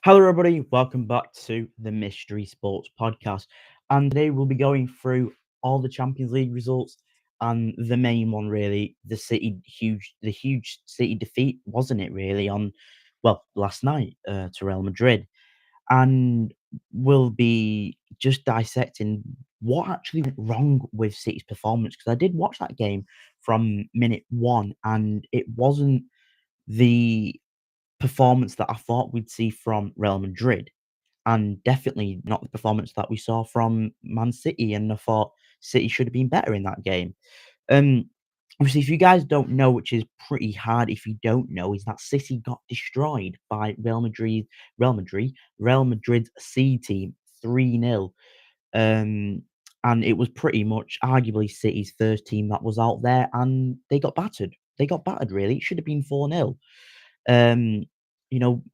Hello, everybody. Welcome back to the Mystery Sports Podcast. And today we'll be going through all the Champions League results and the main one, really, the huge City defeat, wasn't it? Really, on last night to Real Madrid, and we'll be just dissecting what actually went wrong with City's performance because I did watch that game from minute one, and it wasn't the performance that I thought we'd see from Real Madrid, and definitely not the performance that we saw from Man City. And I thought City should have been better in that game. Um, Obviously, if you guys don't know, which is pretty hard if you don't know, is that City got destroyed by Real Madrid's C team 3-0. Um, and it was pretty much arguably City's first team that was out there, and they got battered. They got battered, really. It should have been 4-0. Um,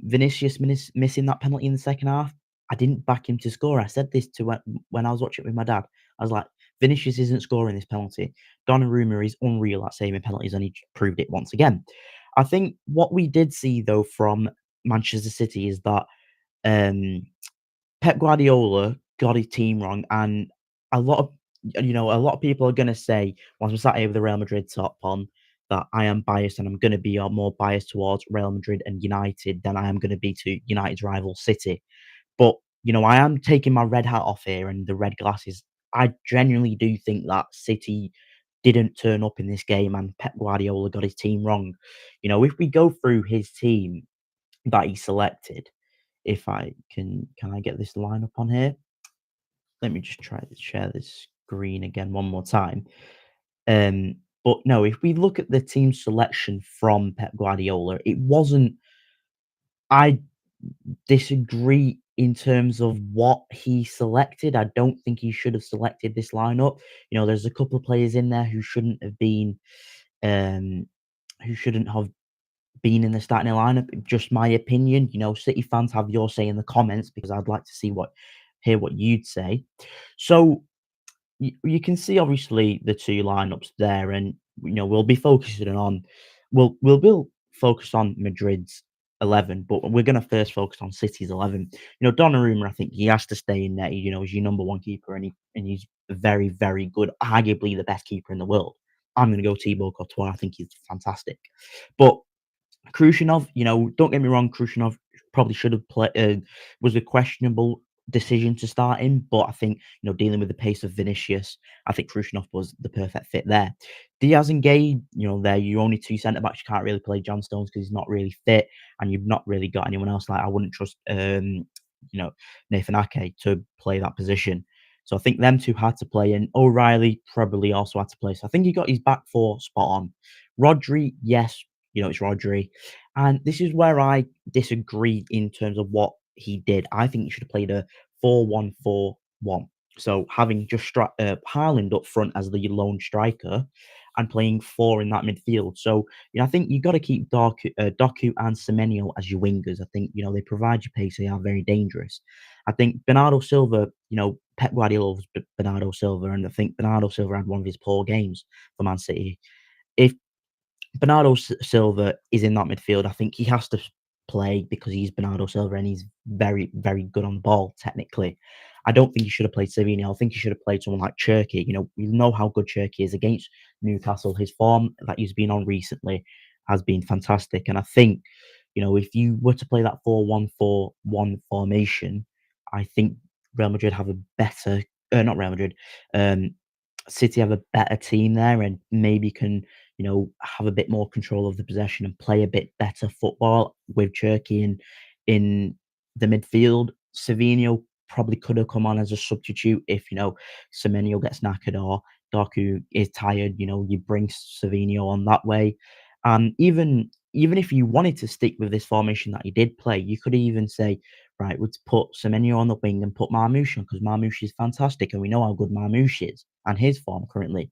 Vinicius missing that penalty in the second half, I didn't back him to score. I said this to when I was watching it with my dad. I was like, "Vinicius isn't scoring this penalty. Donnarumma is unreal at saving penalties, and he proved it once again." I think what we did see, though, from Manchester City is that, um Pep Guardiola got his team wrong, and a lot of a lot of people are gonna say, once we sat here with the Real Madrid top on, that I am biased and I'm gonna be more biased towards Real Madrid and United than I am gonna be to United's rival City. But, I am taking my red hat off here and the red glasses. I genuinely do think that City didn't turn up in this game and Pep Guardiola got his team wrong. If we go through his team that he selected, if can I get this line up on here? Let me just try to share this screen again one more time. But no, if we look at the team selection from Pep Guardiola, it wasn't. I disagree in terms of what he selected. I don't think he should have selected this lineup. There's a couple of players in there um, who shouldn't have been in the starting lineup. Just my opinion. City fans have your say in the comments because I'd like to hear what you'd say. So you can see obviously the two lineups there, and we'll be focusing on we'll focus on Madrid's 11, but we're going to first focus on City's 11. Donnarumma, I think he has to stay in there. He's your number one keeper, and he's very very good, arguably the best keeper in the world. I'm going to go Thibaut Courtois. I think he's fantastic, but Khrushchev, don't get me wrong, Khrushchev probably should have played. Was a questionable decision to start him, but I think dealing with the pace of Vinicius, I think Khrushchev was the perfect fit there. Diaz and Gay, there you only two centre backs. You can't really play John Stones because he's not really fit, and you've not really got anyone else. Like I wouldn't trust, Nathan Ake to play that position. So I think them two had to play, and O'Reilly probably also had to play. So I think he got his back four spot on. Rodri, yes, it's Rodri. And this is where I disagree in terms of what he did. I think he should have played a 4-1-4-1. So having just Haaland up front as the lone striker and playing four in that midfield. So, I think you've got to keep Doku and Semenyo as your wingers. I think, they provide you pace. They are very dangerous. I think Bernardo Silva, Pep Guardiola loves Bernardo Silva, and I think Bernardo Silva had one of his poor games for Man City. If Bernardo Silva is in that midfield, I think he has to play because he's Bernardo Silva and he's very, very good on the ball technically. I don't think he should have played Savino. I think he should have played someone like Cherky. We know how good Cherky is against Newcastle. His form that he's been on recently has been fantastic. And I think, if you were to play that 4-1-4-1 formation, I think Real Madrid have a better, not Real Madrid, um, City have a better team there and maybe can, have a bit more control of the possession and play a bit better football with Cherky in the midfield. Savino probably could have come on as a substitute if, Semenyo gets knackered or Doku is tired, you bring Savino on that way. Even if you wanted to stick with this formation that he did play, you could even say, right, let's put Semenyo on the wing and put Marmoush on because Marmoush is fantastic and we know how good Marmoush is and his form currently.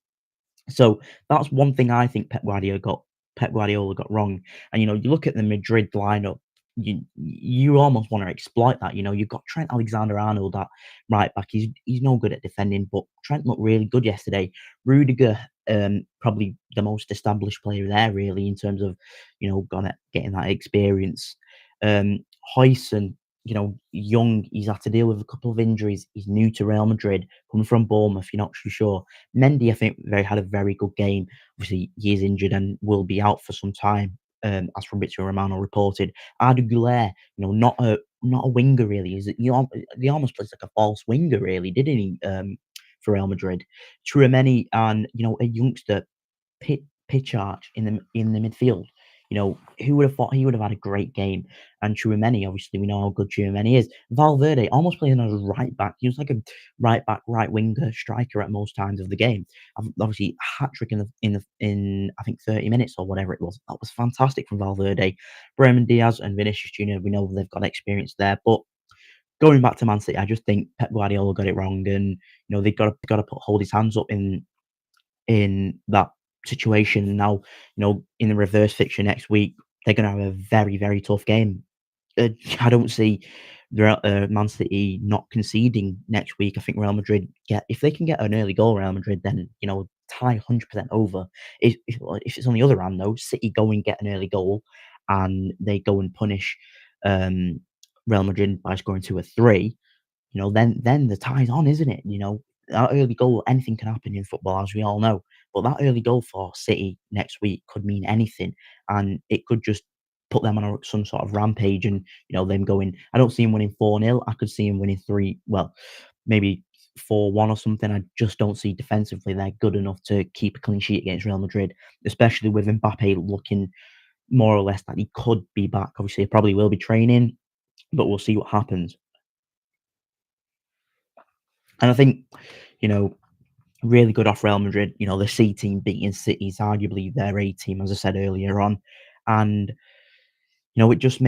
So that's one thing I think Pep Guardiola got wrong. And you look at the Madrid lineup, you almost want to exploit that. You've got Trent Alexander-Arnold at right back. He's no good at defending, but Trent looked really good yesterday. Rudiger, probably the most established player there, really, in terms of getting that experience. Hoyson, young. He's had to deal with a couple of injuries. He's new to Real Madrid, coming from Bournemouth. You're not too sure. Mendy, I think, had a very good game. Obviously, he is injured and will be out for some time. As Fabrizio Romano reported, Arda Güler, not a winger really. He almost plays like a false winger, really, didn't he? For Real Madrid, Tchouaméni and a youngster pitch arch in the midfield. Who would have thought he would have had a great game? And Tchouaméni, obviously, we know how good Tchouaméni is. Valverde almost playing as a right back. He was like a right back, right winger striker at most times of the game. Obviously, hat trick in I think 30 minutes or whatever it was. That was fantastic from Valverde. Brahim Diaz and Vinicius Junior. We know they've got experience there, but going back to Man City, I just think Pep Guardiola got it wrong, and they've got to hold his hands up in that situation. Now, in the reverse fixture next week, they're going to have a very, very tough game. I don't see Man City not conceding next week. I think Real Madrid if they can get an early goal, Real Madrid, then tie 100% over. If it's on the other hand though, City go and get an early goal, and they go and punish um, Real Madrid by scoring 2 or 3. Then the tie's on, isn't it? That early goal, anything can happen in football, as we all know. But that early goal for City next week could mean anything, and it could just put them on some sort of rampage, and them going. I don't see them winning 4-0. I could see them winning 3. Well, maybe 4-1 or something. I just don't see defensively they're good enough to keep a clean sheet against Real Madrid, especially with Mbappe looking more or less like he could be back. Obviously, he probably will be training, but we'll see what happens. And I think, you know, really good off Real Madrid. The C team beating City is arguably their A team, as I said earlier on. And, it just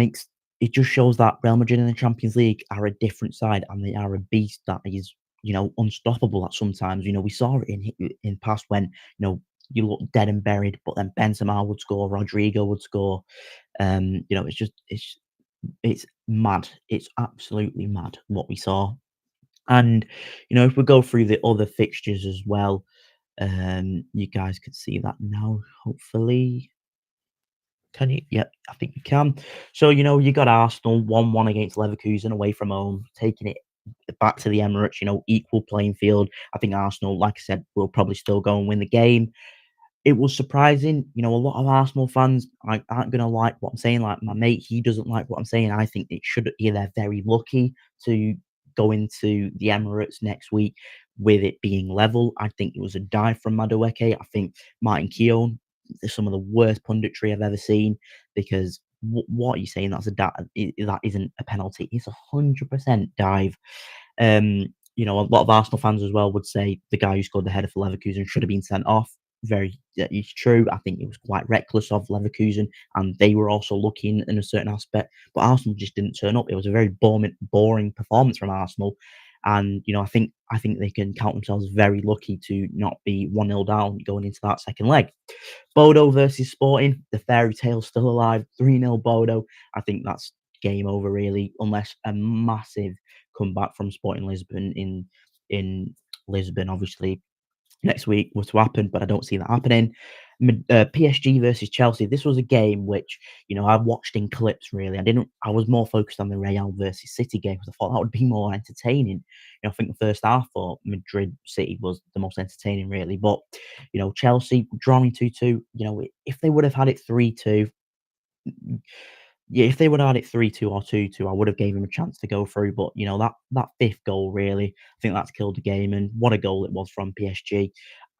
shows that Real Madrid in the Champions League are a different side, and they are a beast that is, unstoppable at sometimes. We saw it in past when, you look dead and buried, but then Benzema would score, Rodrigo would score. It's mad. It's absolutely mad what we saw. And, if we go through the other fixtures as well, you guys could see that now, hopefully. Can you? Yeah, I think you can. So, you got Arsenal 1-1 against Leverkusen away from home, taking it back to the Emirates, equal playing field. I think Arsenal, like I said, will probably still go and win the game. It was surprising. A lot of Arsenal fans aren't gonna like what I'm saying. Like my mate, he doesn't like what I'm saying. I think it should they're very lucky to go into the Emirates next week with it being level. I think it was a dive from Madueke. I think Martin Keown is some of the worst punditry I've ever seen, because what are you saying? That isn't a penalty. It's 100% dive. A lot of Arsenal fans as well would say the guy who scored the header for Leverkusen should have been sent off. It's true. I think it was quite reckless of Leverkusen, and they were also looking in a certain aspect, but Arsenal just didn't turn up. It was a very boring performance from Arsenal, and I think they can count themselves very lucky to not be 1-0 down going into that second leg. Bodo versus Sporting, the fairy tale's still alive. 3-0 Bodo. I think that's game over really, unless a massive comeback from Sporting Lisbon in Lisbon, obviously next week was to happen, but I don't see that happening. PSG versus Chelsea. This was a game which I watched in clips. Really, I was more focused on the Real versus City game because I thought that would be more entertaining. I think the first half for Madrid City was the most entertaining, really. But Chelsea drawing 2-2. If they would have had it 3-2, yeah, if they would have had it 3-2 or 2-2, I would have gave him a chance to go through. But that fifth goal, really, I think that's killed the game. And what a goal it was from PSG.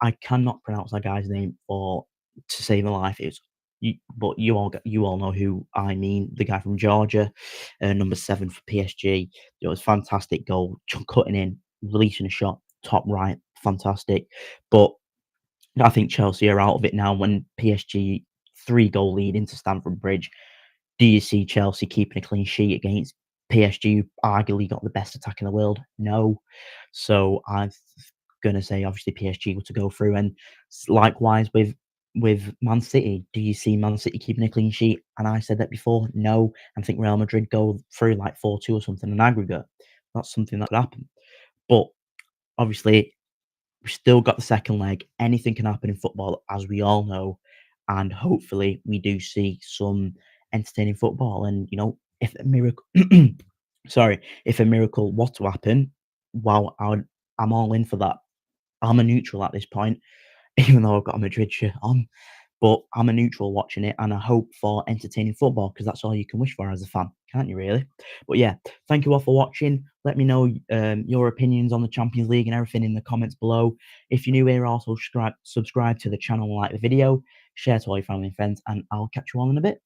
I cannot pronounce that guy's name for to save my life. But you all know who I mean. The guy from Georgia, number 7 for PSG. It was fantastic goal, cutting in, releasing a shot, top right, fantastic. But I think Chelsea are out of it now when PSG 3-goal lead into Stamford Bridge. Do you see Chelsea keeping a clean sheet against PSG, who arguably got the best attack in the world? No. So I'm gonna say obviously PSG were to go through, and likewise with Man City. Do you see Man City keeping a clean sheet? And I said that before. No, I think Real Madrid go through like 4-2 or something in aggregate. That's something that could happen. But obviously we've still got the second leg. Anything can happen in football, as we all know, and hopefully we do see some entertaining football. And if a miracle, sorry, if a miracle was to happen, wow, I'm all in for that. I'm a neutral at this point, even though I've got a Madrid shirt on. But I'm a neutral watching it, and I hope for entertaining football because that's all you can wish for as a fan, can't you really? But yeah, thank you all for watching. Let me know your opinions on the Champions League and everything in the comments below. If you're new here, also subscribe to the channel and like the video, share to all your family and friends, and I'll catch you all in a bit.